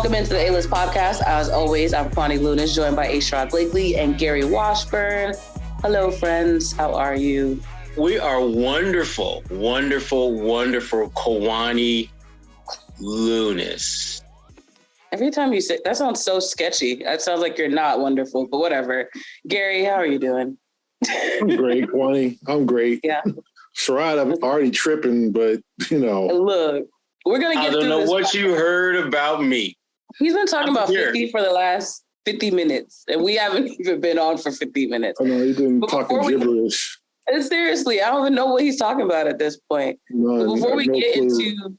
Welcome into the A-List podcast. As always, I'm Kwani Lunis, joined by Sherrod Blakely and Gary Washburn. Hello, friends. How are you? We are wonderful, wonderful, wonderful Kwani Lunis. Every time you say that sounds so sketchy. That sounds like you're not wonderful, but whatever. Gary, how are you doing? I'm great, Kwani. I'm great. Yeah. Sherrod, I'm already tripping, but Look, we're gonna get through this. I don't know what you heard about me. He's been talking about 50 for the last 50 minutes, and we haven't even been on for 50 minutes. I know he's been talking gibberish. Seriously, I don't even know what he's talking about at this point. Before we get into,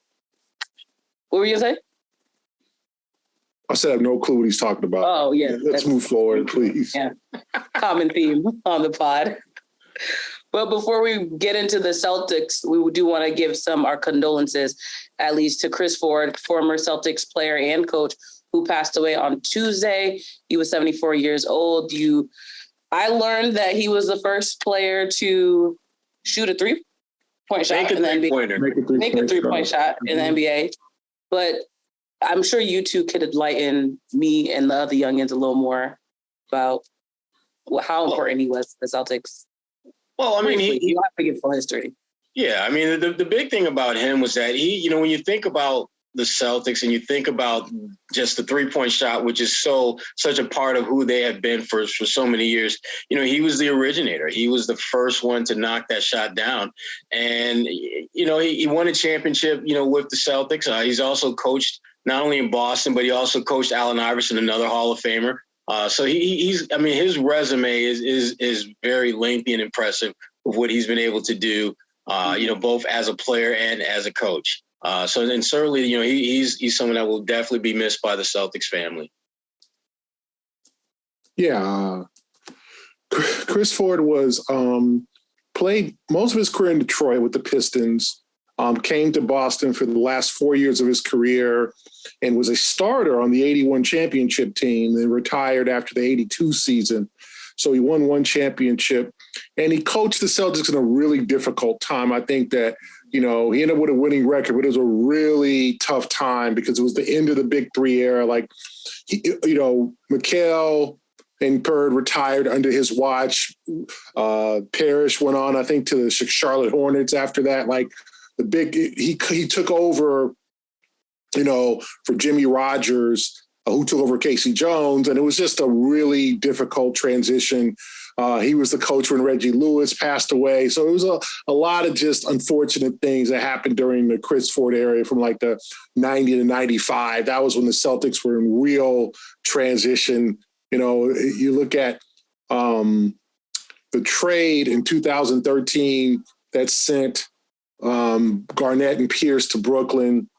what were you gonna say? I said I have no clue what he's talking about. Oh yeah, let's move forward, please. Yeah, common theme on the pod. But before we get into the Celtics, we do want to give our condolences, at least to Chris Ford, former Celtics player and coach, who passed away on Tuesday. He was 74 years old. I learned that he was the first player to shoot a three-point shot in the NBA. Make a three-point shot in the NBA. But I'm sure you two could enlighten me and the other youngins a little more about how important he was to the Celtics. Well, I mean, you have to give full history. Yeah, I mean, the big thing about him was that he, when you think about the Celtics and you think about just the three-point shot, which is such a part of who they have been for so many years, he was the originator. He was the first one to knock that shot down. And, he won a championship, with the Celtics. He's also coached not only in Boston, but he also coached Allen Iverson, another Hall of Famer. So his resume is very lengthy and impressive of what he's been able to do, both as a player and as a coach. So certainly, he's someone that will definitely be missed by the Celtics family. Yeah. Chris Ford was played most of his career in Detroit with the Pistons, came to Boston for the last 4 years of his career and was a starter on the 81 championship team, then retired after the 82 season. So he won one championship and he coached the Celtics in a really difficult time. I think that, he ended up with a winning record, but it was a really tough time because it was the end of the Big Three era. Like, Mikal and Bird retired under his watch. Parrish went on, I think, to the Charlotte Hornets after that. Like, he took over, for Jimmy Rogers, who took over Casey Jones. And it was just a really difficult transition. He was the coach when Reggie Lewis passed away. So it was a lot of just unfortunate things that happened during the Chris Ford era from like the 90 to 95. That was when the Celtics were in real transition. You look at the trade in 2013 that sent Garnett and Pierce to Brooklyn,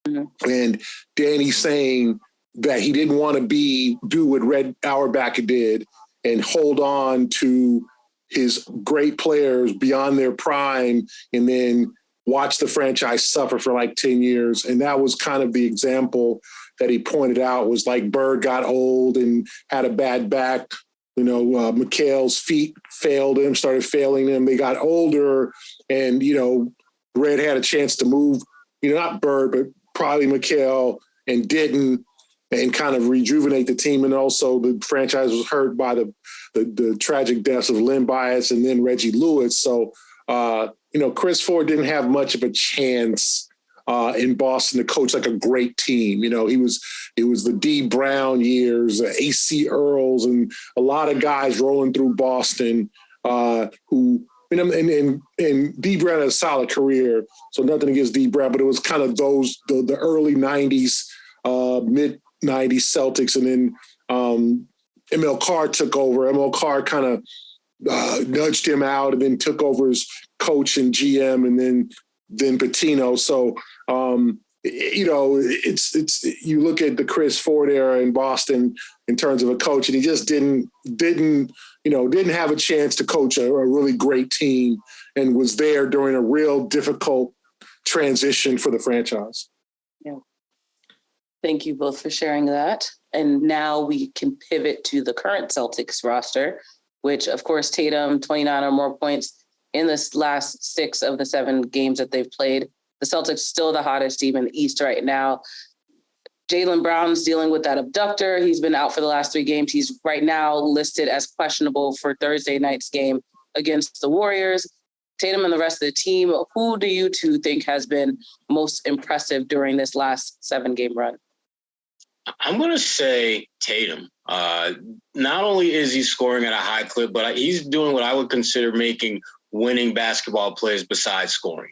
and Danny saying that he didn't want to do what Red Auerbach did and hold on to his great players beyond their prime and then watch the franchise suffer for like 10 years. And that was kind of the example that he pointed out, was like Bird got old and had a bad back. Mikal's feet started failing him. They got older and, Red had a chance to move, not Bird, but probably Mikal, and didn't, and kind of rejuvenate the team. And also the franchise was hurt by the tragic deaths of Lynn Bias and then Reggie Lewis. So, Chris Ford didn't have much of a chance in Boston to coach like a great team. It was the D Brown years, AC Earls, and a lot of guys rolling through Boston who, and D Brown had a solid career, so nothing against D Brown, but it was kind of the early 90s, mid 90s Celtics. And then ML Carr took over. ML Carr kind of nudged him out and then took over as coach and GM, and then Pitino. So, it's you look at the Chris Ford era in Boston in terms of a coach, and he just didn't have a chance to coach a really great team, and was there during a real difficult transition for the franchise. Yeah. Thank you both for sharing that. And now we can pivot to the current Celtics roster, which, of course, Tatum, 29 or more points in this last 6 of the 7 games that they've played. The Celtics still the hottest team in the East right now. Jaylen Brown's dealing with that abductor. He's been out for the last 3 games. He's right now listed as questionable for Thursday night's game against the Warriors. Tatum and the rest of the team, who do you two think has been most impressive during this last 7-game run? I'm going to say Tatum. Not only is he scoring at a high clip, but he's doing what I would consider making winning basketball plays besides scoring.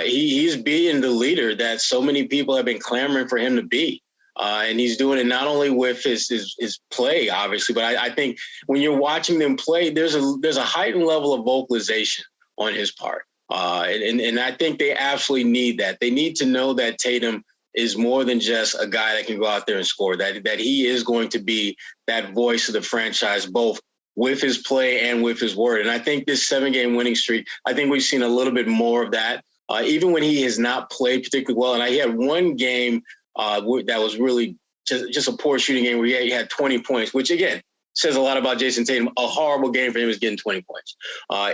He's being the leader that so many people have been clamoring for him to be. And he's doing it not only with his play, obviously, but I think when you're watching them play, there's a heightened level of vocalization on his part. And I think they absolutely need that. They need to know that Tatum is more than just a guy that can go out there and score, that he is going to be that voice of the franchise, both with his play and with his word. And I think this 7-game winning streak, I think we've seen a little bit more of that, even when he has not played particularly well. And he had one game that was really just a poor shooting game where he had 20 points, which, again, says a lot about Jayson Tatum. A horrible game for him is getting 20 points.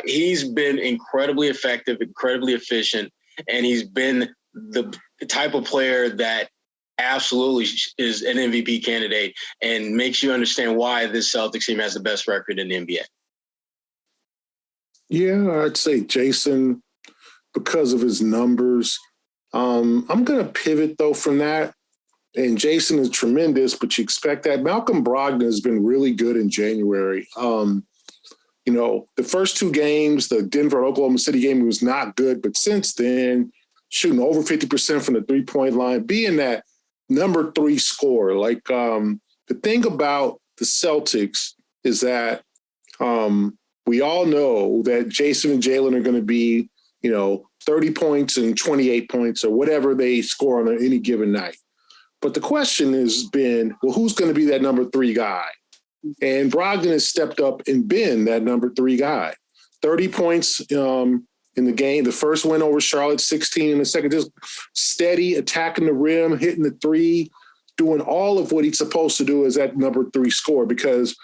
He's been incredibly effective, incredibly efficient, and he's been the type of player that absolutely is an MVP candidate and makes you understand why this Celtics team has the best record in the NBA. Yeah, I'd say Jayson because of his numbers. I'm going to pivot, though, from that. And Jayson is tremendous, but you expect that. Malcolm Brogdon has been really good in January. The first 2 games, the Denver-Oklahoma City game, he was not good. But since then, shooting over 50% from the three-point line, being that number 3 scorer. Like the thing about the Celtics is that we all know that Jayson and Jaylen are going to be, 30 points and 28 points or whatever they score on any given night. But the question has been, well, who's going to be that number 3 guy? And Brogdon has stepped up and been that number 3 guy. 30 points in the game, the first win over Charlotte, 16 in the second, just steady, attacking the rim, hitting the 3, doing all of what he's supposed to do as that number 3 scorer, because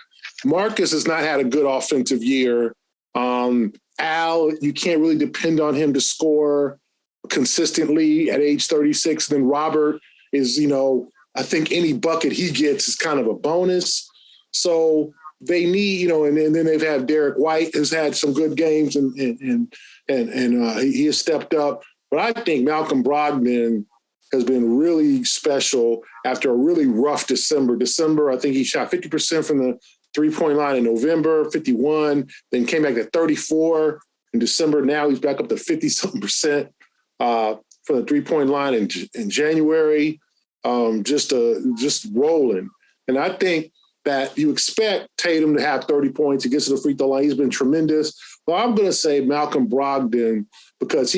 Marcus has not had a good offensive year. Al, you can't really depend on him to score consistently at age 36. And then Robert is, I think any bucket he gets is kind of a bonus. So they need, and then they've had Derek White has had some good games and he has stepped up. But I think Malcolm Brogdon has been really special after a really rough December, I think he shot 50% from the three-point line in November, 51, then came back to 34 in December. Now he's back up to 50-something% from the three-point line in January, just rolling. And I think that you expect Tatum to have 30 points. He gets to the free throw line. He's been tremendous. Well, I'm going to say Malcolm Brogdon because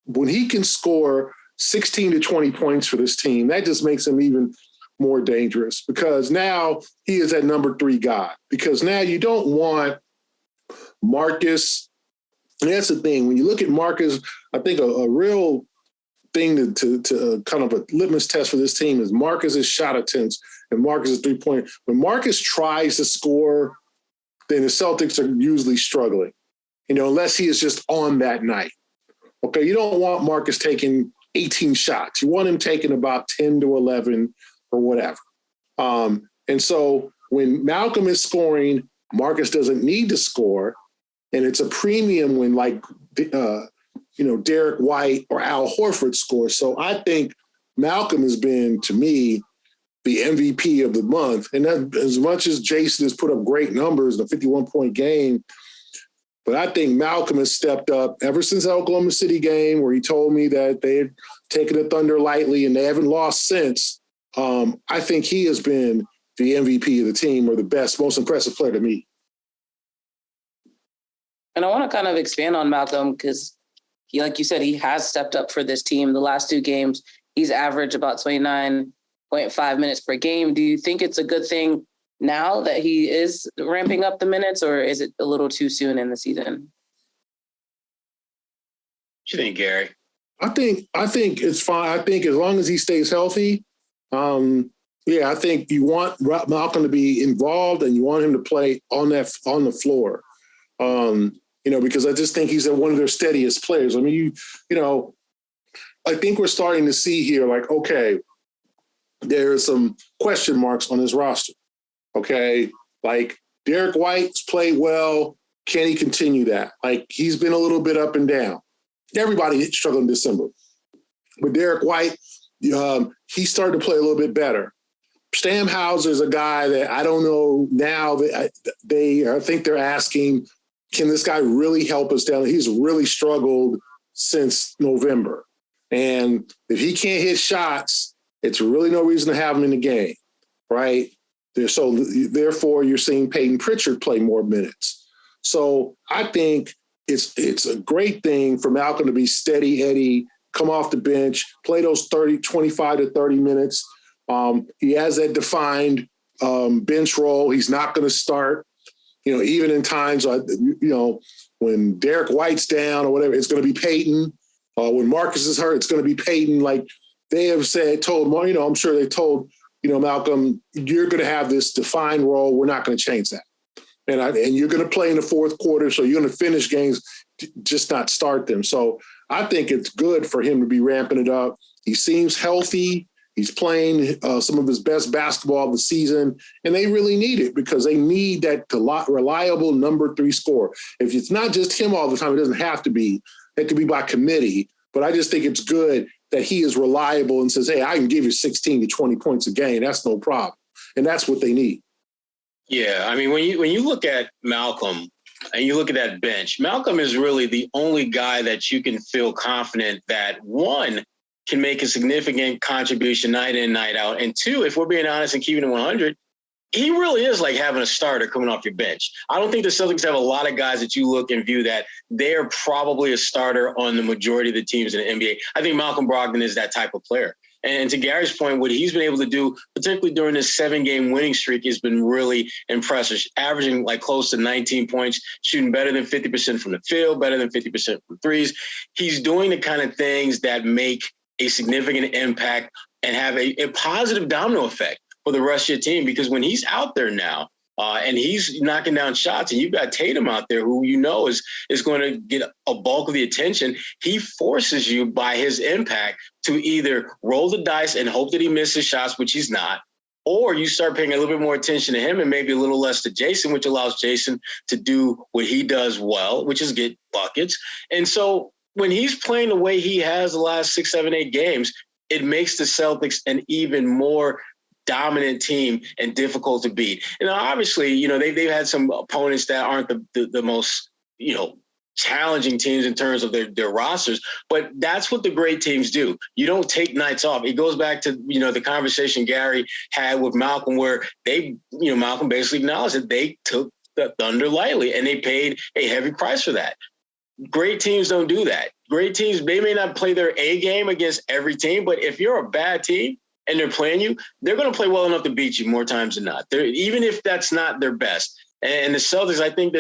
when he can score 16 to 20 points for this team, that just makes him even more dangerous because now he is that number 3 guy. Because now you don't want Marcus. And that's the thing. When you look at Marcus, I think a real thing to kind of a litmus test for this team is Marcus's shot attempts and Marcus's 3-point. When Marcus tries to score, then the Celtics are usually struggling, unless he is just on that night. Okay, you don't want Marcus taking 18 shots. You want him taking about 10 to 11 or whatever. And so when Malcolm is scoring, Marcus doesn't need to score. And it's a premium when Derek White or Al Horford score. So I think Malcolm has been, to me, the MVP of the month. And that, as much as Jayson has put up great numbers, the 51-point game, but I think Malcolm has stepped up ever since the Oklahoma City game where he told me that they had taken the Thunder lightly and they haven't lost since. I think he has been the MVP of the team or the best, most impressive player to me. And I want to kind of expand on Malcolm because he, like you said, he has stepped up for this team. The last 2 games, he's averaged about 29.5 minutes per game. Do you think it's a good thing now that he is ramping up the minutes, or is it a little too soon in the season? What do you think, Gary? I think it's fine. I think as long as he stays healthy, I think you want Malcolm to be involved and you want him to play on the floor. Because I just think he's one of their steadiest players. I mean, I think we're starting to see here, like, okay, there are some question marks on his roster. Okay, like Derek White's played well. Can he continue that? Like he's been a little bit up and down. Everybody struggled in December, but Derek White, he started to play a little bit better. Stamhauser is a guy that I don't know now that I think they're asking, can this guy really help us down? He's really struggled since November. And if he can't hit shots, it's really no reason to have him in the game, right? So therefore, you're seeing Peyton Pritchard play more minutes. So I think it's a great thing for Malcolm to be steady Eddie, come off the bench, play those 25 to 30 minutes. He has that defined bench role. He's not going to start, even in times, when Derek White's down or whatever, it's going to be Peyton. When Marcus is hurt, it's going to be Peyton. Like they have told, I'm sure they told, Malcolm, you're going to have this defined role. We're not going to change that. And you're going to play in the fourth quarter. So you're going to finish games, just not start them. So I think it's good for him to be ramping it up. He seems healthy. He's playing some of his best basketball of the season, and they really need it because they need that reliable number 3 scorer. If it's not just him all the time, it doesn't have to be. It could be by committee, but I just think it's good that he is reliable and says, hey, I can give you 16 to 20 points a game. That's no problem. And that's what they need. Yeah, I mean, when you look at Malcolm and you look at that bench, Malcolm is really the only guy that you can feel confident that, one, can make a significant contribution night in, night out. And 2, if we're being honest and keeping it 100, he really is like having a starter coming off your bench. I don't think the Celtics have a lot of guys that you look and view that they're probably a starter on the majority of the teams in the NBA. I think Malcolm Brogdon is that type of player. And to Gary's point, what he's been able to do, particularly during this 7-game winning streak, has been really impressive, averaging like close to 19 points, shooting better than 50% from the field, better than 50% from threes. He's doing the kind of things that make a significant impact and have a positive domino effect for the rest of your team. Because when he's out there now and he's knocking down shots and you've got Tatum out there who is going to get a bulk of the attention, he forces you by his impact to either roll the dice and hope that he misses shots, which he's not, or you start paying a little bit more attention to him and maybe a little less to Jayson, which allows Jayson to do what he does well, which is get buckets. And so when he's playing the way he has the last 6, 7, 8 games, it makes the Celtics an even more dominant team and difficult to beat. And obviously, they've had some opponents that aren't the most, challenging teams in terms of their rosters, but that's what the great teams do. You don't take nights off. It goes back to, the conversation Gary had with Malcolm where Malcolm basically acknowledged that they took the Thunder lightly and they paid a heavy price for that. Great teams don't do that. Great teams, they may not play their A game against every team, but if you're a bad team and they're playing you, they're going to play well enough to beat you more times than not. Even if that's not their best. And the Celtics, I think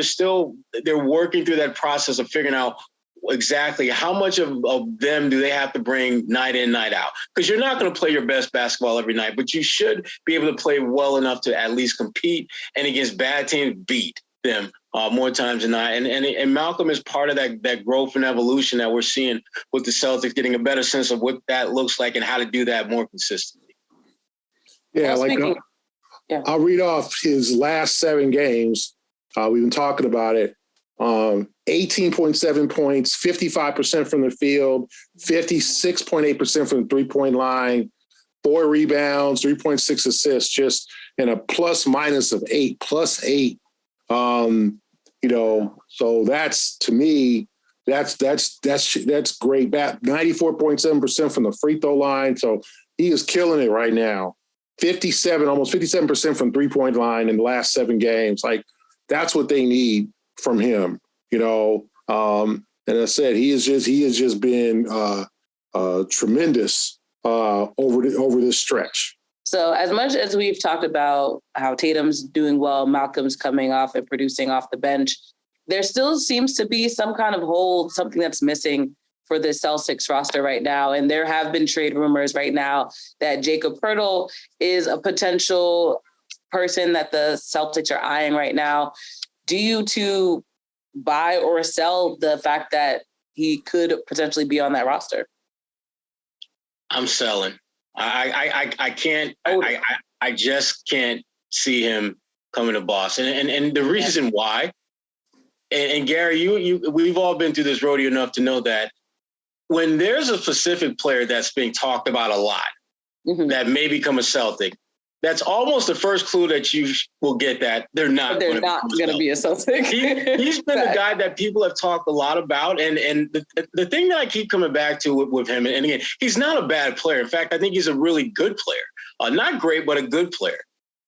they're working through that process of figuring out exactly how much of them do they have to bring night in, night out. Because you're not going to play your best basketball every night, but you should be able to play well enough to at least compete and against bad teams beat them more times than not. And Malcolm is part of that growth and evolution that we're seeing with the Celtics, getting a better sense of what that looks like and how to do that more consistently. Yeah, I'll read off his last 7 games. We've been talking about it. 18.7 points, 55% from the field, 56.8% from the 3-point line, 4 rebounds, 3.6 assists, just in a plus minus of 8, plus 8. So that's, to me, that's great. 94.7% from the free throw line. So he is killing it right now. Almost 57% from 3-point line in the last 7 games. Like that's what they need from him, And I said, he has just been tremendous over this stretch. So as much as we've talked about how Tatum's doing well, Malcolm's coming off and producing off the bench, there still seems to be some kind of hole, something that's missing for the Celtics roster right now. And there have been trade rumors right now that Jakob Poetl is a potential person that the Celtics are eyeing right now. Do you two buy or sell the fact that he could potentially be on that roster? I'm selling. I can't. I just can't see him coming to Boston. And the reason why, and Gary, we've all been through this rodeo enough to know that when there's a specific player that's being talked about a lot that may become a Celtic, that's almost the first clue that you will get that they're not going to be a Celtic. He's been the guy that people have talked a lot about. And the thing that I keep coming back to with him, and again, he's not a bad player. In fact, I think he's a really good player. Not great, but a good player.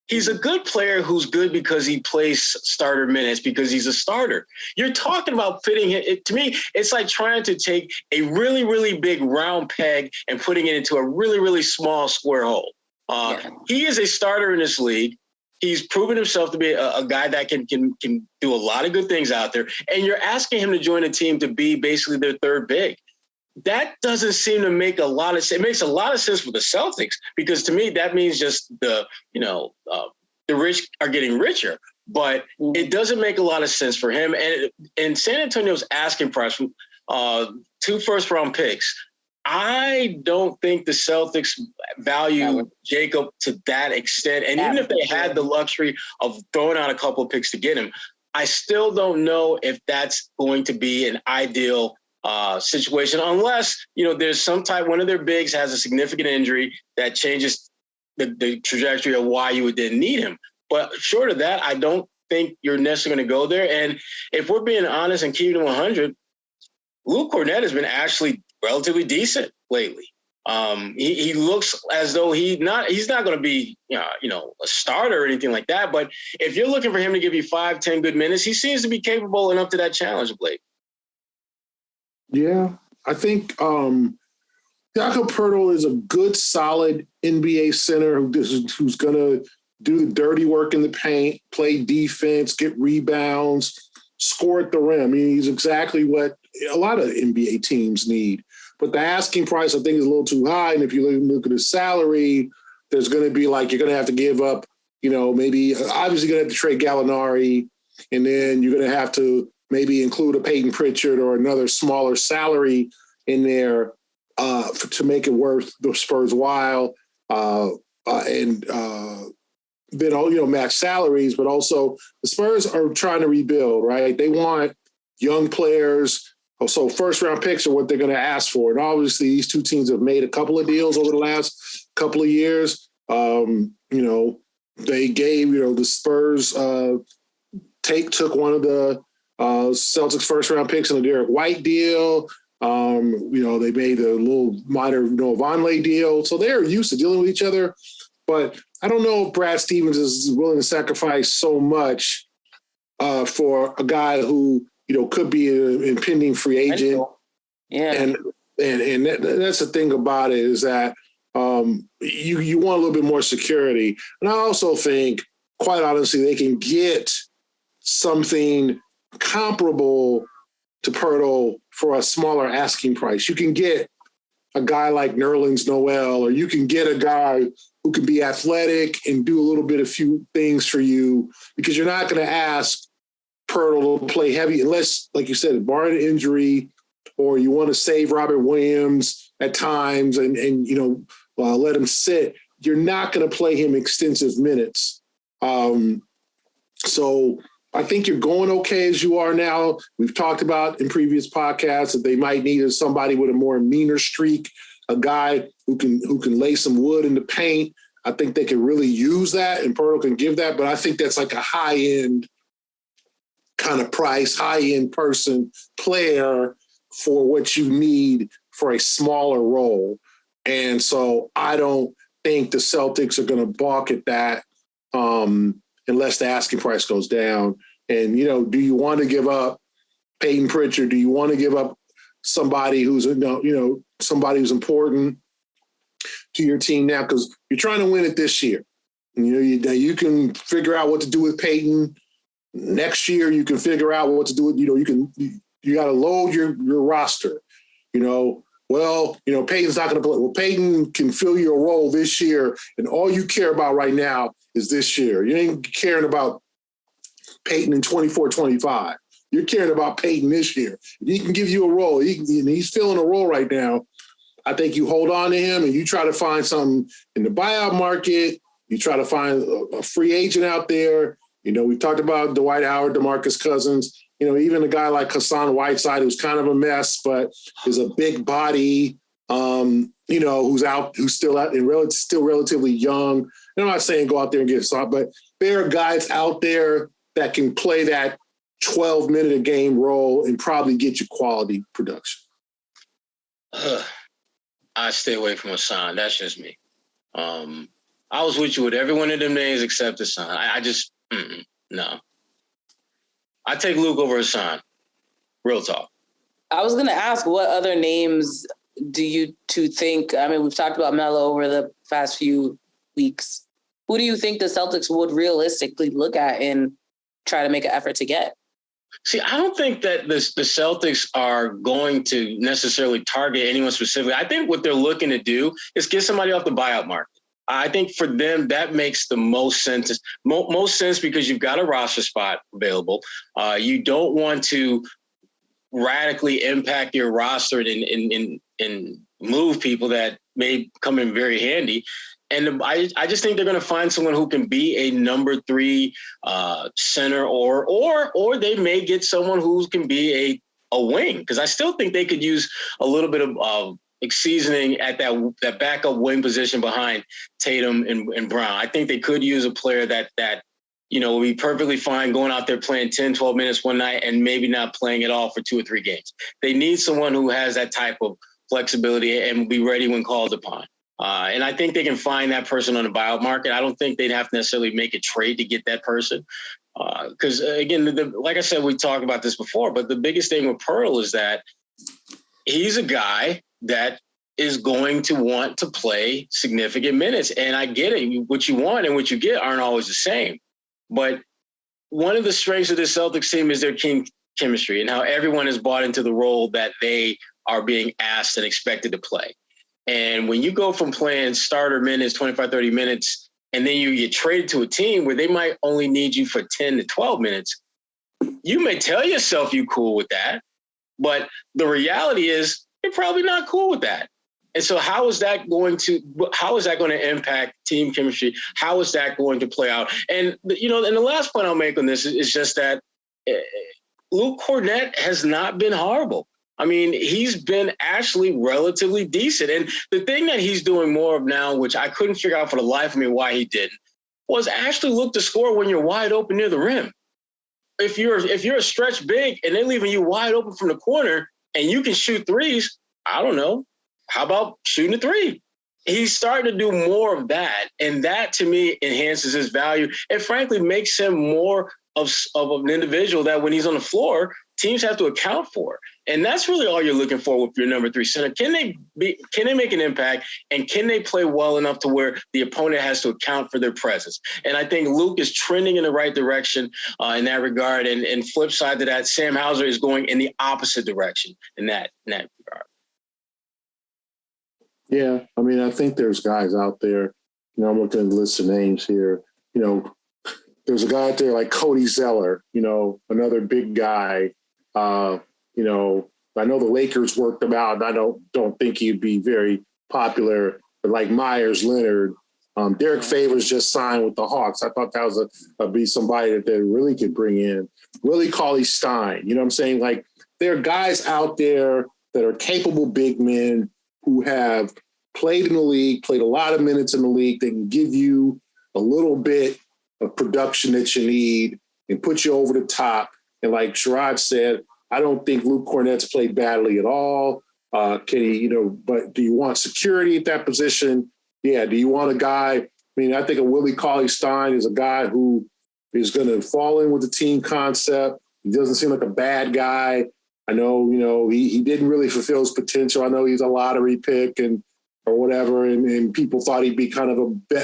He's a good player who's good because he plays starter minutes, because he's a starter. You're talking about fitting it. To me, it's like trying to take a really, really big round peg and putting it into a really, really small square hole. He is a starter in this league. He's proven himself to be a guy that can do a lot of good things out there. And you're asking him to join a team to be basically their third big. That doesn't seem to make a lot of sense. It makes a lot of sense for the Celtics, because to me, that means just the rich are getting richer. But it doesn't make a lot of sense for him. And San Antonio's asking price, 2 first-round picks, I don't think the Celtics value Jakob to that extent. And even if they had the luxury of throwing out a couple of picks to get him, I still don't know if that's going to be an ideal situation, unless, there's one of their bigs has a significant injury that changes the trajectory of why you would then need him. But short of that, I don't think you're necessarily going to go there. And if we're being honest and keeping it 100, Luke Kornet has been actually relatively decent lately. He looks as though he's not going to be, a starter or anything like that. But if you're looking for him to give you 5-10 good minutes, he seems to be capable and up to that challenge, Blake. Yeah, I think Jakob Poetl is a good, solid NBA center who's going to do the dirty work in the paint, play defense, get rebounds, score at the rim. I mean, he's exactly what a lot of NBA teams need. But the asking price, I think, is a little too high. And if you look at his salary, there's going to be you're going to have to give up, maybe obviously going to have to trade Gallinari, and then you're going to have to maybe include a Peyton Pritchard or another smaller salary in there to make it worth the Spurs' while. And then, match salaries, but also the Spurs are trying to rebuild, right? They want young players. So first-round picks are what they're going to ask for. And obviously these two teams have made a couple of deals over the last couple of years. They gave, the Spurs took one of the Celtics first-round picks in the Derek White deal. They made a little minor Vonleh deal. So they're used to dealing with each other. But I don't know if Brad Stevens is willing to sacrifice so much for a guy who, could be an impending free agent. Yeah. And that's the thing about it, is that you want a little bit more security. And I also think, quite honestly, they can get something comparable to Poetl for a smaller asking price. You can get a guy like Nerlens Noel, or you can get a guy who can be athletic and do a little bit of few things for you, because you're not going to ask Poetl to play heavy unless, like you said, barring an injury, or you want to save Robert Williams at times and let him sit. You're not going to play him extensive minutes. So I think you're going okay as you are now. We've talked about in previous podcasts that they might need somebody with a more meaner streak, a guy who can lay some wood in the paint. I think they can really use that, and Poetl can give that. But I think that's like a high-end kind of price, high-end player for what you need for a smaller role. And so I don't think the Celtics are going to balk at that unless the asking price goes down. And, do you want to give up Peyton Pritchard? Do you want to give up somebody who's, somebody who's important to your team now? Because you're trying to win it this year. You can figure out what to do with Peyton. Next year, you can figure out what to do with, you got to load your roster. Peyton's not going to play. Well, Peyton can fill your role this year, and all you care about right now is this year. You ain't caring about Peyton in 24-25. You're caring about Peyton this year. If he can give you a role, he's filling a role right now. I think you hold on to him and you try to find something in the buyout market. You try to find a free agent out there. You know, we talked about Dwight Howard, DeMarcus Cousins. You know, even a guy like Hassan Whiteside, who's kind of a mess, but is a big body, you know, who's still out and still relatively young. And I'm not saying go out there and get soft, but there are guys out there that can play that 12-minute a game role and probably get you quality production. I stay away from Hassan. That's just me. I was with you with every one of them names except Hassan. I just, no. I take Luke over Hassan. Real talk. I was going to ask, what other names do you two think? I mean, we've talked about Melo over the past few weeks. Who do you think the Celtics would realistically look at and try to make an effort to get? See, I don't think that the Celtics are going to necessarily target anyone specifically. I think what they're looking to do is get somebody off the buyout market. I think for them, that makes the most sense. Most sense because you've got a roster spot available. You don't want to radically impact your roster and move people that may come in very handy. And I just think they're going to find someone who can be a number 3 center, or they may get someone who can be a wing, because I still think they could use a little bit of seasoning at that backup wing position behind Tatum and Brown. I think they could use a player that you know will be perfectly fine going out there playing 10, 12 minutes one night and maybe not playing at all for 2 or 3 games. They need someone who has that type of flexibility and will be ready when called upon. And I think they can find that person on the buyout market. I don't think they'd have to necessarily make a trade to get that person. Because, again, like I said, we talked about this before, but the biggest thing with Poeltl is that he's a guy that is going to want to play significant minutes. And I get it. What you want and what you get aren't always the same. But one of the strengths of this Celtics team is their chemistry and how everyone has bought into the role that they are being asked and expected to play. And when you go from playing starter minutes, 25, 30 minutes, and then you get traded to a team where they might only need you for 10 to 12 minutes, you may tell yourself you're cool with that, but the reality is you're probably not cool with that. And so how is that going to impact team chemistry? How is that going to play out? And, you know, and the last point I'll make on this is just that Luke Kornet has not been horrible. I mean, he's been actually relatively decent. And the thing that he's doing more of now, which I couldn't figure out for the life of me why he didn't, was actually look to score when you're wide open near the rim. If you're a stretch big and they're leaving you wide open from the corner and you can shoot threes, I don't know. How about shooting a 3? He's starting to do more of that. And that, to me, enhances his value and, frankly, makes him more of an individual that when he's on the floor, teams have to account for. And that's really all you're looking for with your number 3 center. Can they make an impact, and can they play well enough to where the opponent has to account for their presence? And I think Luke is trending in the right direction in that regard. And flip side to that, Sam Hauser is going in the opposite direction in that regard. Yeah, I mean, I think there's guys out there. You know, I'm looking at the list of names here. You know, there's a guy out there like Cody Zeller, you know, another big guy. You know, I know the Lakers worked him out, and I don't think he'd be very popular. But like Myers Leonard, Derek Favors just signed with the Hawks. I thought that was be somebody that they really could bring in. Willie Cauley-Stein, you know what I'm saying? Like, there are guys out there that are capable big men who have played in the league, played a lot of minutes in the league. They can give you a little bit of production that you need and put you over the top. And like Sherrod said, I don't think Luke Kornet's played badly at all. Can he, you know, but do you want security at that position? Yeah. Do you want a guy? I mean, I think a Willie Cauley-Stein is a guy who is going to fall in with the team concept. He doesn't seem like a bad guy. I know, you know, he didn't really fulfill his potential. I know he's a lottery pick or whatever, and people thought he'd be kind of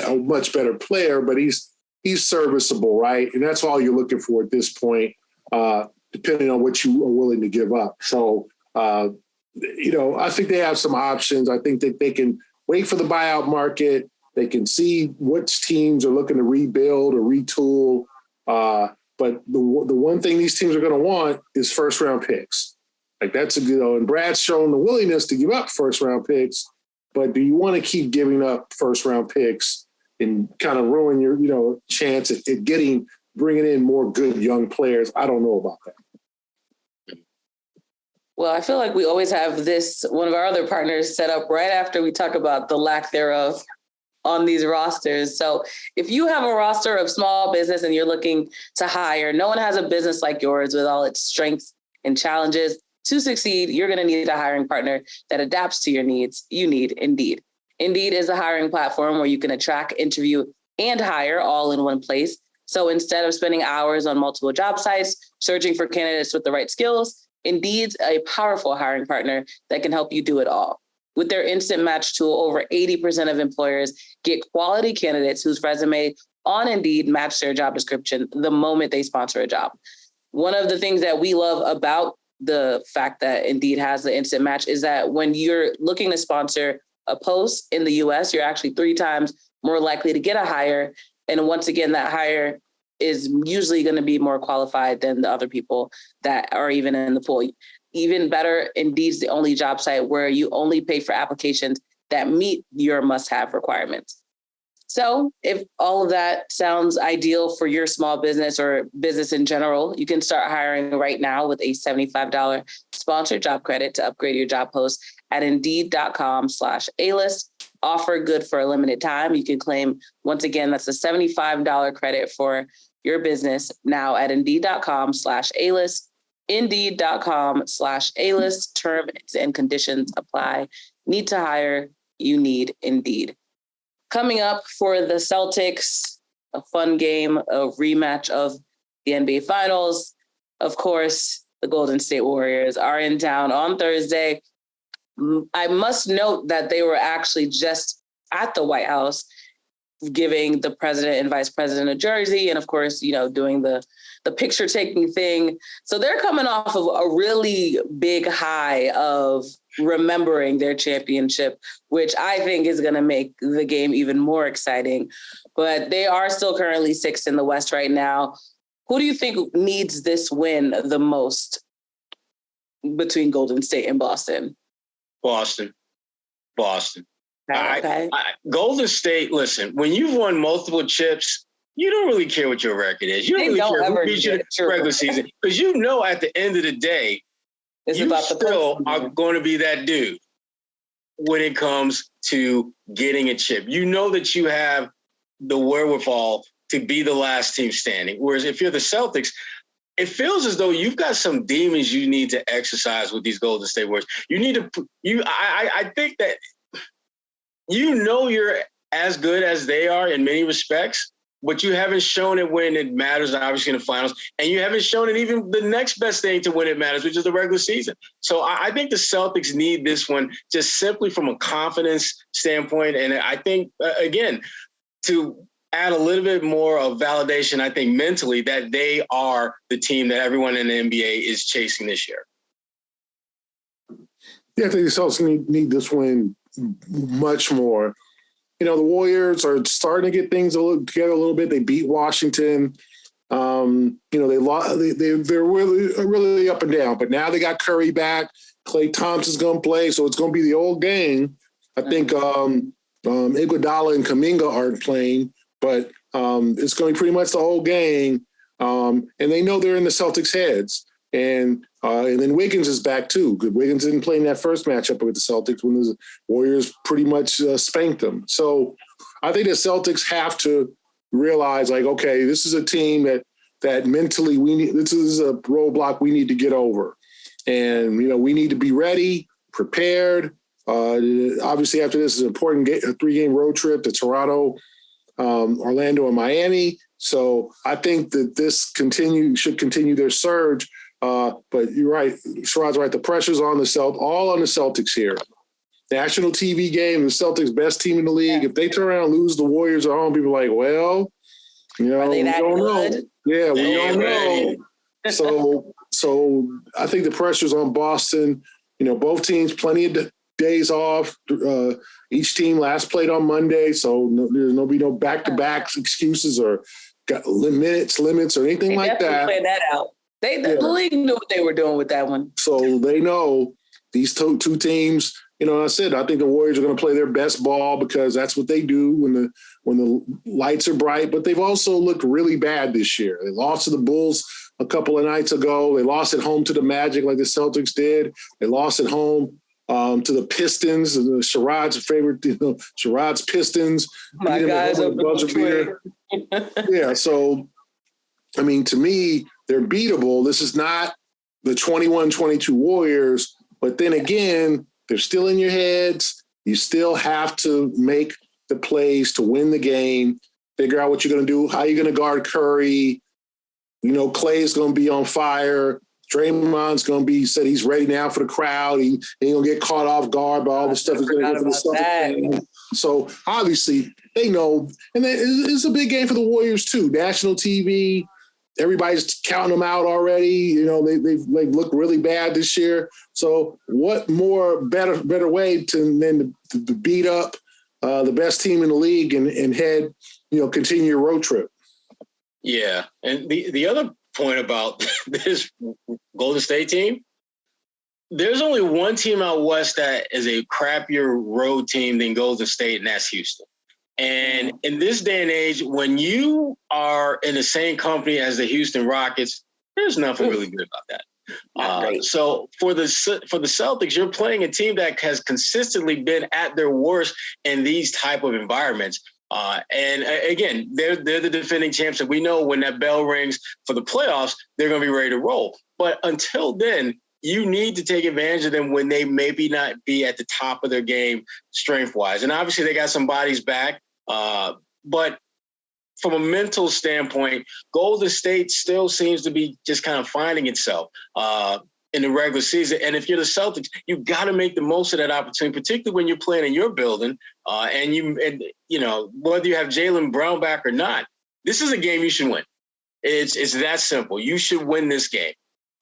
a much better player, but he's serviceable, right? And that's all you're looking for at this point, depending on what you are willing to give up. So, you know, I think they have some options. I think that they can wait for the buyout market. They can see which teams are looking to rebuild or retool. But the one thing these teams are going to want is first-round picks. Like that's and Brad's shown the willingness to give up first round picks, but do you want to keep giving up first round picks and kind of ruin your, chance at bringing in more good young players? I don't know about that. Well, I feel like we always have one of our other partners set up right after we talk about the lack thereof on these rosters. So if you have a roster of small business and you're looking to hire, no one has a business like yours with all its strengths and challenges. To succeed, you're going to need a hiring partner that adapts to your needs. You need Indeed. Indeed is a hiring platform where you can attract, interview, and hire all in one place. So instead of spending hours on multiple job sites, searching for candidates with the right skills, Indeed's a powerful hiring partner that can help you do it all. With their instant match tool, over 80% of employers get quality candidates whose resume on Indeed match their job description the moment they sponsor a job. One of the things that we love about the fact that Indeed has the instant match is that when you're looking to sponsor a post in the US, you're actually 3 times more likely to get a hire. And once again, that hire is usually going to be more qualified than the other people that are even in the pool. Even better, Indeed's the only job site where you only pay for applications that meet your must-have requirements. So if all of that sounds ideal for your small business or business in general, you can start hiring right now with a $75 sponsored job credit to upgrade your job post at Indeed.com/A-list. Offer good for a limited time. You can claim, once again, that's a $75 credit for your business now at Indeed.com/A-list. Indeed.com/A-list. Terms and conditions apply. Need to hire? You need Indeed. Coming up for the Celtics, a fun game, a rematch of the NBA Finals. Of course, the Golden State Warriors are in town on Thursday. I must note that they were actually just at the White House giving the president and vice president a jersey and, of course, doing the picture taking thing. So they're coming off of a really big high of remembering their championship, which I think is going to make the game even more exciting. But they are still currently 6th in the West right now. Who do you think needs this win the most between Golden State and Boston? Boston. Okay. Golden State, listen, when you've won multiple chips, you don't really care what your record is. You don't really care who beat you in the regular season, because at the end of the day, you still are going to be that dude when it comes to getting a chip. You know that you have the wherewithal to be the last team standing. Whereas if you're the Celtics, it feels as though you've got some demons you need to exercise with these Golden State Warriors. You need to. I think that you're as good as they are in many respects, but you haven't shown it when it matters, obviously, in the finals. And you haven't shown it even the next best thing to when it matters, which is the regular season. So I think the Celtics need this one just simply from a confidence standpoint. And I think, again, to add a little bit more of validation, I think mentally, that they are the team that everyone in the NBA is chasing this year. Yeah, I think the Celtics need this win much more. The Warriors are starting to get things together a little bit. They beat Washington. They're really up and down. But now they got Curry back. Klay Thompson's going to play, so it's going to be the old gang. I think Iguodala and Kuminga aren't playing, but it's going to be pretty much the whole gang. And they know they're in the Celtics' heads. And then Wiggins is back too. Wiggins didn't play in that first matchup with the Celtics when the Warriors pretty much spanked them. So I think the Celtics have to realize, okay, this is a team that mentally this is a roadblock we need to get over. And, we need to be ready, prepared. Obviously, after this is an important a 3-game road trip to Toronto, Orlando, and Miami. So I think that this should continue their surge. But you're right. Sherrod's right. The pressure's on all on the Celtics here. National TV game, the Celtics best team in the league. Yeah. If they turn around and lose the Warriors at home, people are like, well, we don't know. Yeah, we don't know. So I think the pressure's on Boston. Both teams, plenty of days off. Each team last played on Monday, so there's no back-to-back excuses or limits or anything like that. Play that out. The league knew what they were doing with that one. So they know these two teams. I said I think the Warriors are going to play their best ball because that's what they do when the lights are bright. But they've also looked really bad this year. They lost to the Bulls a couple of nights ago. They lost at home to the Magic like the Celtics did. They lost at home to the Pistons, Sherrod's favorite, Sherrod's Pistons. My guys are buzzer beater. Yeah, so, I mean, to me, they're beatable. This is not the 21-22 Warriors, but then again, they're still in your heads. You still have to make the plays to win the game, figure out what you're going to do, how you're going to guard Curry. Clay's going to be on fire. Draymond's going to be said he's ready now for the crowd. He ain't going to get caught off guard by all the stuff he's going to get for the Celtics. So obviously they know, and it's a big game for the Warriors too. National TV, everybody's counting them out already. They've looked really bad this year. So what more better way than to beat up the best team in the league and head, continue your road trip. Yeah, and the other point about this Golden State team, there's only one team out west that is a crappier road team than Golden State, and that's Houston. And in this day and age, when you are in the same company as the Houston Rockets, there's nothing really good about that. So for the Celtics, you're playing a team that has consistently been at their worst in these type of environments. And again, they're the defending champs, and we know when that bell rings for the playoffs, they're going to be ready to roll. But until then, you need to take advantage of them when they maybe not be at the top of their game strength-wise. And obviously they got some bodies back. But from a mental standpoint, Golden State still seems to be just kind of finding itself in the regular season. And if you're the Celtics, you got to make the most of that opportunity, particularly when you're playing in your building. And whether you have Jaylen Brown back or not, this is a game you should win. It's that simple. You should win this game.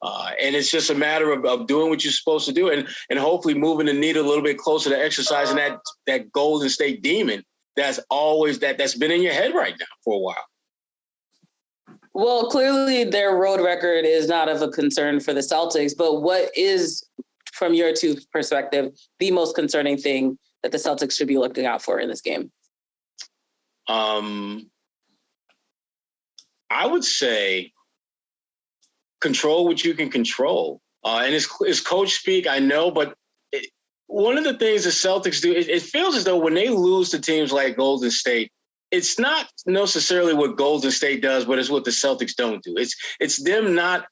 And it's just a matter of doing what you're supposed to do and hopefully moving the needle a little bit closer to exercising that Golden State demon that's been in your head right now for a while. Well, clearly their road record is not of a concern for the Celtics, but what is, from your two perspective, the most concerning thing that the Celtics should be looking out for in this game? I would say control what you can control. And it's coach speak, I know, but one of the things the Celtics do, it feels as though when they lose to teams like Golden State, it's not necessarily what Golden State does, but it's what the Celtics don't do. It's them not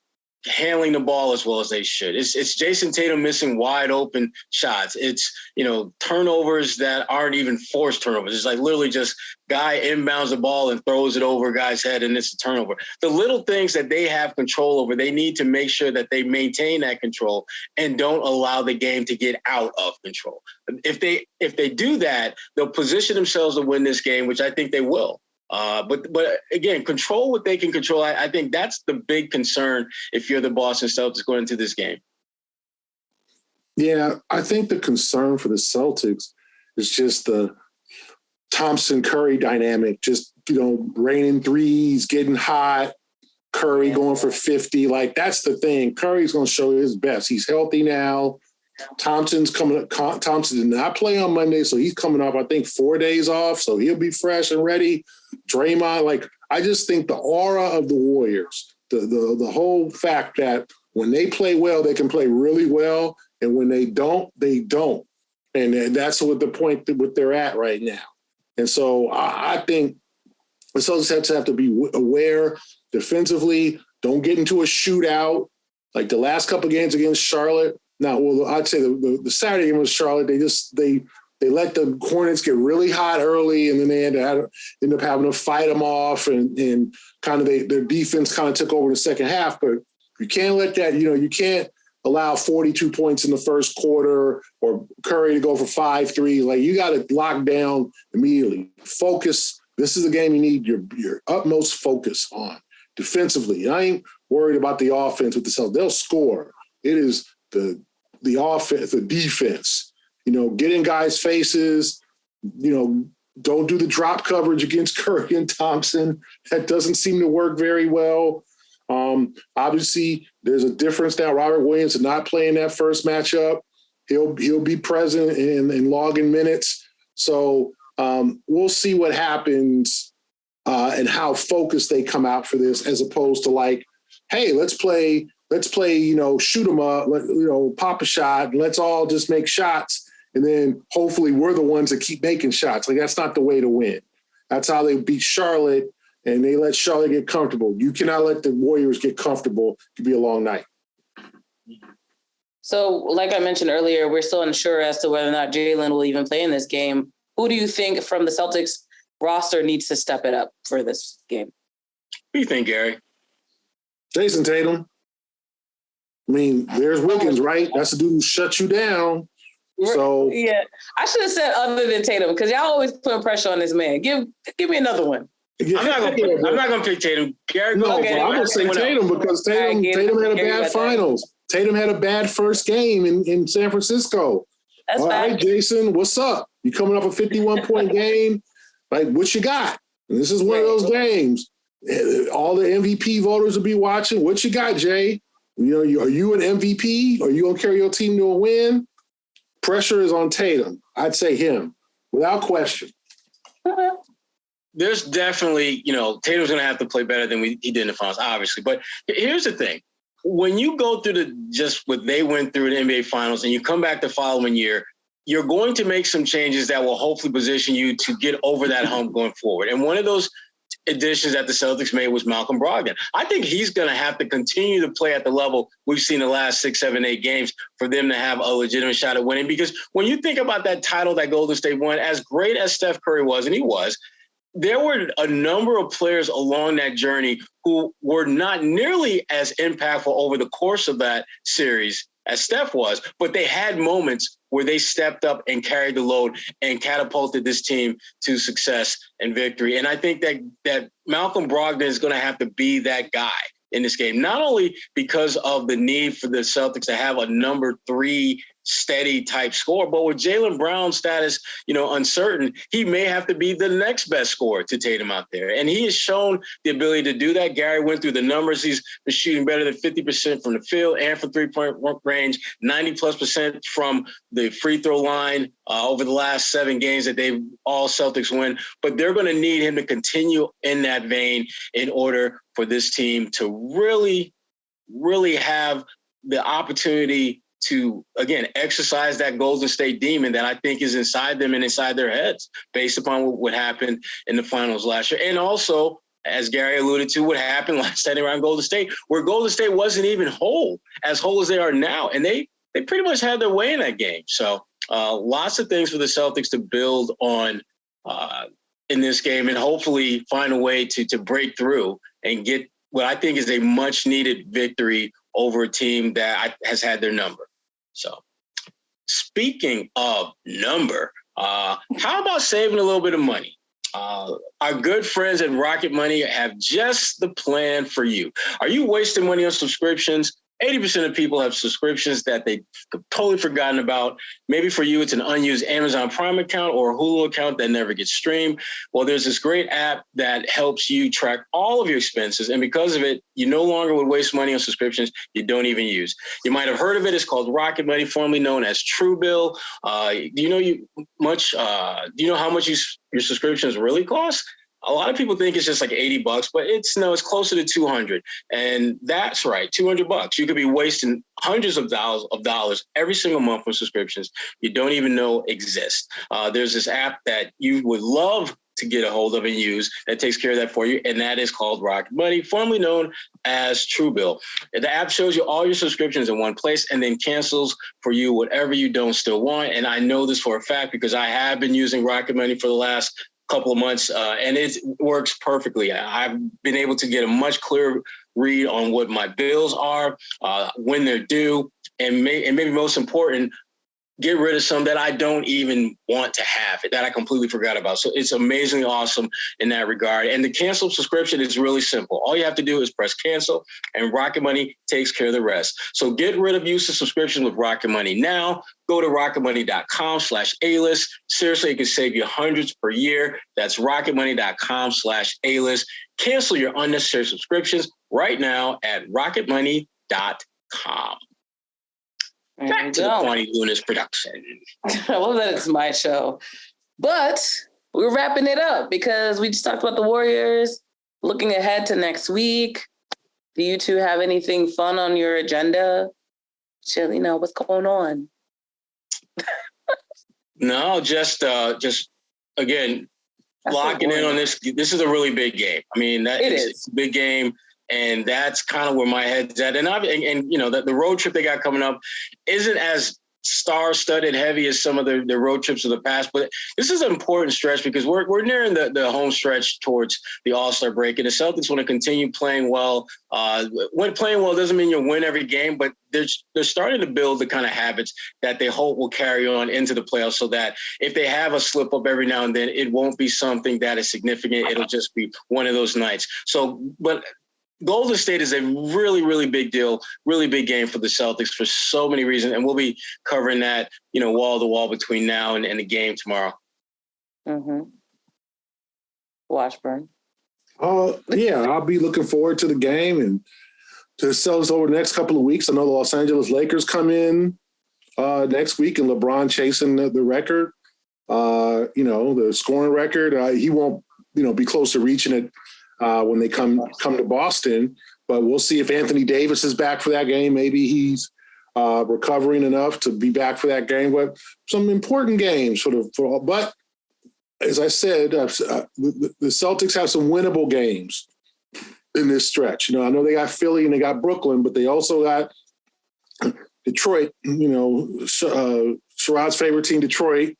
handling the ball as well as they should. It's Jayson Tatum missing wide open shots. It's, turnovers that aren't even forced turnovers. It's like literally just guy inbounds the ball and throws it over a guy's head and it's a turnover. The little things that they have control over, they need to make sure that they maintain that control and don't allow the game to get out of control. If they do that, they'll position themselves to win this game, which I think they will. But again, control what they can control. I think that's the big concern if you're the Boston Celtics going into this game. Yeah, I think the concern for the Celtics is just the Thompson-Curry dynamic, just, raining threes, getting hot, Curry going for 50. Like, that's the thing. Curry's going to show his best. He's healthy now. Thompson did not play on Monday, so he's coming off, I think, 4 days off, so he'll be fresh and ready. Draymond, I just think the aura of the Warriors, the whole fact that when they play well, they can play really well, and when they don't, they don't. And that's what the point what they're at right now. And so I think the Celtics have to be aware defensively, don't get into a shootout. Like the last couple of games against Charlotte, I'd say the Saturday game was Charlotte. They let the Hornets get really hot early, and then they end up having to fight them off, and kind of their defense kind of took over the second half. But you can't let that, you can't allow 42 points in the first quarter or Curry to go for 5-3. Like, you got to lock down immediately. Focus. This is a game you need your utmost focus on defensively. I ain't worried about the offense with the Celtics. They'll score. It is the offense, the defense, get in guys' faces, don't do the drop coverage against Curry and Thompson. That doesn't seem to work very well. Obviously, there's a difference now. Robert Williams is not playing that first matchup. He'll be present in logging minutes. So we'll see what happens and how focused they come out for this, as opposed to like, hey, let's play, shoot 'em up, pop a shot, and let's all just make shots. And then hopefully we're the ones that keep making shots. Like, that's not the way to win. That's how they beat Charlotte, and they let Charlotte get comfortable. You cannot let the Warriors get comfortable. It could be a long night. So, like I mentioned earlier, we're still unsure as to whether or not Jaylen will even play in this game. Who do you think from the Celtics roster needs to step it up for this game? What do you think, Gary? Jayson Tatum. I mean, there's Wiggins, right? That's the dude who shuts you down. So yeah, I should have said other than Tatum, because y'all always putting pressure on this man. Give me another one. Yeah. I'm not gonna pick Tatum. Gary, no, okay, I'm gonna say Tatum because Tatum had a bad finals. Tatum had a bad first game in San Francisco. That's all bad. right, Jason, what's up? You coming up a 51-point game? Like, what you got? And this is one of those games. All the MVP voters will be watching. What you got, Jay? Are you an MVP? Are you gonna carry your team to a win? Pressure is on Tatum. I'd say him, without question. There's definitely, Tatum's going to have to play better than he did in the finals, obviously. But here's the thing. When you go through just what they went through in the NBA finals and you come back the following year, you're going to make some changes that will hopefully position you to get over that hump going forward. And one of those additions that the Celtics made was Malcolm Brogdon. I think he's going to have to continue to play at the level we've seen the last 6, 7, 8 games for them to have a legitimate shot at winning. Because when you think about that title that Golden State won, as great as Steph Curry was, and he was, there were a number of players along that journey who were not nearly as impactful over the course of that series as Steph was, but they had moments where they stepped up and carried the load and catapulted this team to success and victory. And I think that Malcolm Brogdon is going to have to be that guy in this game, not only because of the need for the Celtics to have a number 3 steady type score, but with Jaylen Brown's status, uncertain, he may have to be the next best scorer to Tatum out there. And he has shown the ability to do that. Gary went through the numbers. He's been shooting better than 50% from the field and from 3-point range, 90+% from the free throw line over the last 7 games that they've all Celtics win. But they're going to need him to continue in that vein in order for this team to really, really have the opportunity to, again, exercise that Golden State demon that I think is inside them and inside their heads based upon what happened in the finals last year. And also, as Gary alluded to, what happened last night around Golden State, where Golden State wasn't even whole as they are now. And they pretty much had their way in that game. So lots of things for the Celtics to build on in this game and hopefully find a way to break through and get what I think is a much needed victory over a team that has had their number. So speaking of number, how about saving a little bit of money? Our good friends at Rocket Money have just the plan for you. Are you wasting money on subscriptions? 80% of people have subscriptions that they've totally forgotten about. Maybe for you, it's an unused Amazon Prime account or a Hulu account that never gets streamed. Well, there's this great app that helps you track all of your expenses. And because of it, you no longer would waste money on subscriptions you don't even use. You might have heard of it. It's called Rocket Money, formerly known as Truebill. Do you know how much your subscriptions really cost? A lot of people think it's just like $80, but it's closer to $200. And that's right, $200. You could be wasting hundreds of dollars every single month on subscriptions you don't even know exist. There's this app that you would love to get a hold of and use that takes care of that for you, and that is called Rocket Money, formerly known as Truebill. The app shows you all your subscriptions in one place and then cancels for you whatever you don't still want. And I know this for a fact because I have been using Rocket Money for the last couple of months, and it works perfectly. I've been able to get a much clearer read on what my bills are, when they're due, and maybe most important, get rid of some that I don't even want to have, that I completely forgot about. So it's amazingly awesome in that regard. And the cancel subscription is really simple. All you have to do is press cancel, and Rocket Money takes care of the rest. So get rid of useless subscription with Rocket Money now. Go to rocketmoney.com/A-list. Seriously, it can save you hundreds per year. That's rocketmoney.com/A-list. Cancel your unnecessary subscriptions right now at rocketmoney.com. Back to the Kwani Lunis production. I love that it's my show. But we're wrapping it up because we just talked about the Warriors. Looking ahead to next week, do you two have anything fun on your agenda? Shelly, what's going on? No, just again, locking in on this. This is a really big game. I mean, it's a big game. And that's kind of where my head's at. And the road trip they got coming up isn't as star-studded heavy as some of the road trips of the past. But this is an important stretch because we're nearing the home stretch towards the All-Star break. And the Celtics want to continue playing well. When playing well doesn't mean you'll win every game, but they're starting to build the kind of habits that they hope will carry on into the playoffs, so that if they have a slip up every now and then, it won't be something that is significant. It'll just be one of those nights. But Golden State is a really, really big deal, really big game for the Celtics for so many reasons. And we'll be covering that, wall to wall between now and the game tomorrow. Mm-hmm. Washburn. Yeah, I'll be looking forward to the game and to the Celtics over the next couple of weeks. I know the Los Angeles Lakers come in next week and LeBron chasing the record, the scoring record. He won't, be close to reaching it when they come to Boston, but we'll see if Anthony Davis is back for that game. Maybe he's recovering enough to be back for that game. But some important games but as I said, the Celtics have some winnable games in this stretch. I know they got Philly and they got Brooklyn, but they also got Detroit. Sherrod's favorite team, Detroit.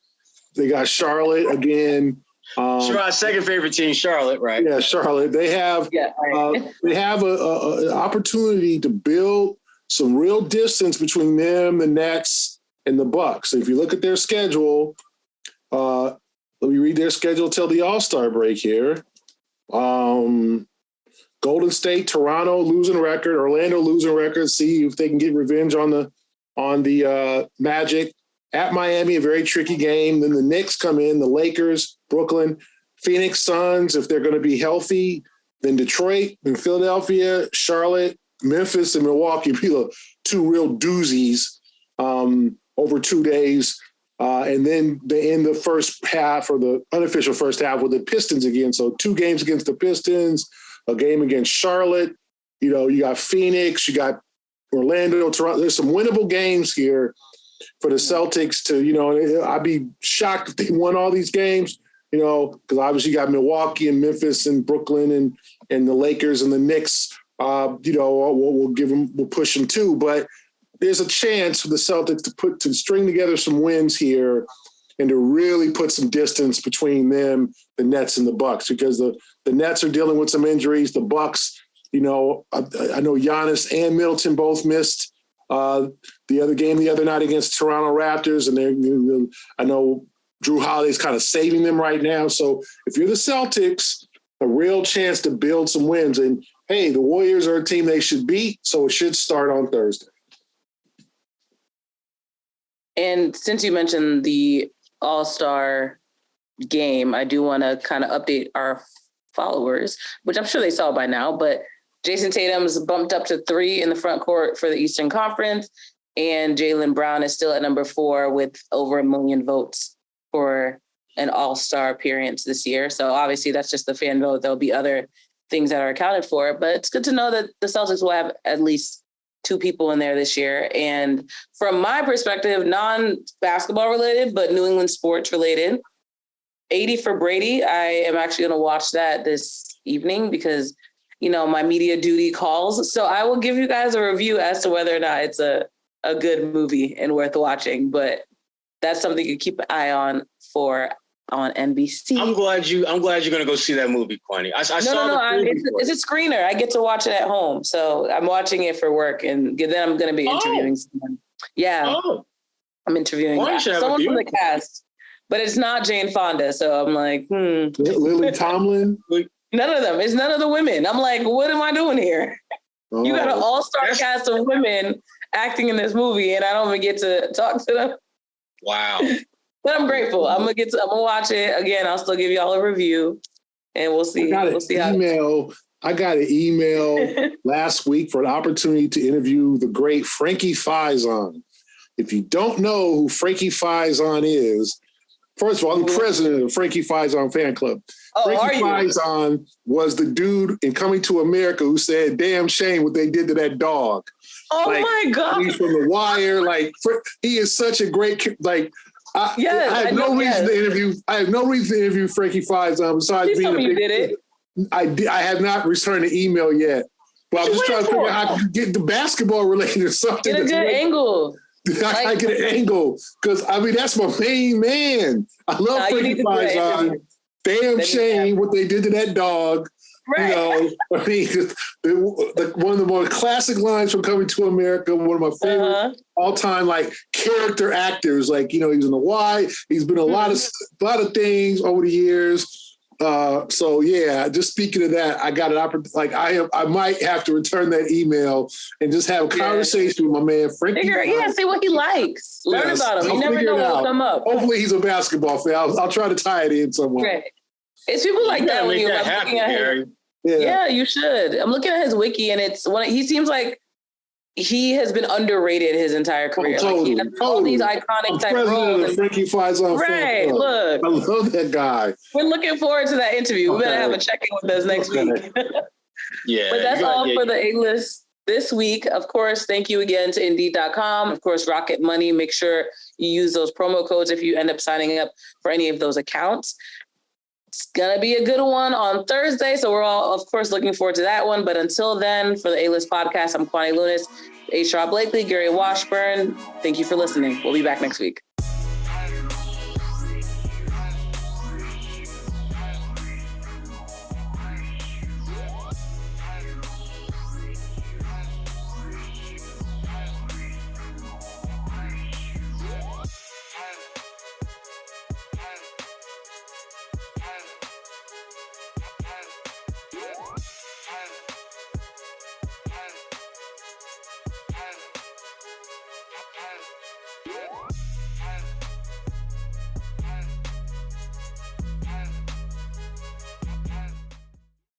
They got Charlotte again. Sherrod's second favorite team, Charlotte, right? Yeah, Charlotte. They have an opportunity to build some real distance between them, the Nets, and the Bucks. If you look at their schedule, let me read their schedule till the All-Star break here. Golden State, Toronto losing record, Orlando losing record. See if they can get revenge on the Magic. At Miami, a very tricky game. Then the Knicks come in, the Lakers, Brooklyn, Phoenix Suns, if they're going to be healthy. Then Detroit, then Philadelphia, Charlotte, Memphis, and Milwaukee be the two real doozies over 2 days. And then they end the first half, or the unofficial first half, with the Pistons again. So 2 games against the Pistons, a game against Charlotte. You got Phoenix, you got Orlando, Toronto. There's some winnable games here for the Celtics to, I'd be shocked if they won all these games, because obviously you got Milwaukee and Memphis and Brooklyn and the Lakers and the Knicks, we'll push them too. But there's a chance for the Celtics to string together some wins here and to really put some distance between them, the Nets and the Bucks, because the Nets are dealing with some injuries. The Bucks, I know Giannis and Middleton both missed the other game the other night against Toronto Raptors, and I know Drew Holiday's kind of saving them right now. So if you're the Celtics, a real chance to build some wins. And hey, the Warriors are a team they should beat, so it should start on Thursday. And since you mentioned the All-Star game, I do want to kind of update our followers, which I'm sure they saw by now, but Jayson Tatum's bumped up to 3 in the front court for the Eastern Conference, and Jaylen Brown is still at number 4 with over 1 million votes for an All-Star appearance this year. So obviously that's just the fan vote. There'll be other things that are accounted for, but it's good to know that the Celtics will have at least 2 people in there this year. And from my perspective, non-basketball related, but New England sports related, 80 for Brady. I am actually going to watch that this evening because my media duty calls. So I will give you guys a review as to whether or not it's a good movie and worth watching. But that's something you keep an eye on on NBC. I'm glad you're going to go see that movie, Kwani. It's a screener. I get to watch it at home. So I'm watching it for work, and then I'm going to be interviewing someone. Yeah. Oh. I'm interviewing someone from the cast, but it's not Jane Fonda. So I'm like, Lily Tomlin? None of them. It's none of the women. I'm like, what am I doing here? Oh, you got an all-star cast of women acting in this movie, and I don't even get to talk to them. Wow. But I'm grateful. I'm gonna watch it again. I'll still give y'all a review, and we'll see. I got an email last week for an opportunity to interview the great Frankie Faison. If you don't know who Frankie Faison is, first of all, I'm the president of the Frankie Faison fan club. Frankie Faison was the dude in Coming to America who said, "Damn shame what they did to that dog." Oh my God. He's from The Wire. He is such a great, I have no reason to interview Frankie Faison besides being a big. Did it. I have not returned the email yet, but I'm just trying to figure out how to get the basketball related or something. Get a good angle. I get an angle because that's my main man. I love Frankie Faison. Damn shame what they did to that dog. Right. One of the more classic lines from Coming to America. One of my favorite all-time character actors. He was in The Wire. He's been a lot of things over the years. So yeah, just speaking of that, I got an opportunity. I might have to return that email and just have a conversation with my man Frankie. See what he likes. Learn about him. You never know what'll come up. Hopefully, he's a basketball fan. I'll try to tie it in somewhere. Right. It's people like that when you're looking at him. Yeah, you should. I'm looking at his wiki, and he seems like he has been underrated his entire career. Totally. He has all these iconic type roles. Frankie Faison. Right. Look, I love that guy. We're looking forward to that interview. We better have a check-in with us next week. Yeah. But that's all for the A-list this week. Of course, thank you again to Indeed.com. Of course, Rocket Money. Make sure you use those promo codes if you end up signing up for any of those accounts. It's going to be a good one on Thursday. So we're all, of course, looking forward to that one. But until then, for the A-List podcast, I'm Kwani Lunis, Sherrod Blakely, Gary Washburn. Thank you for listening. We'll be back next week.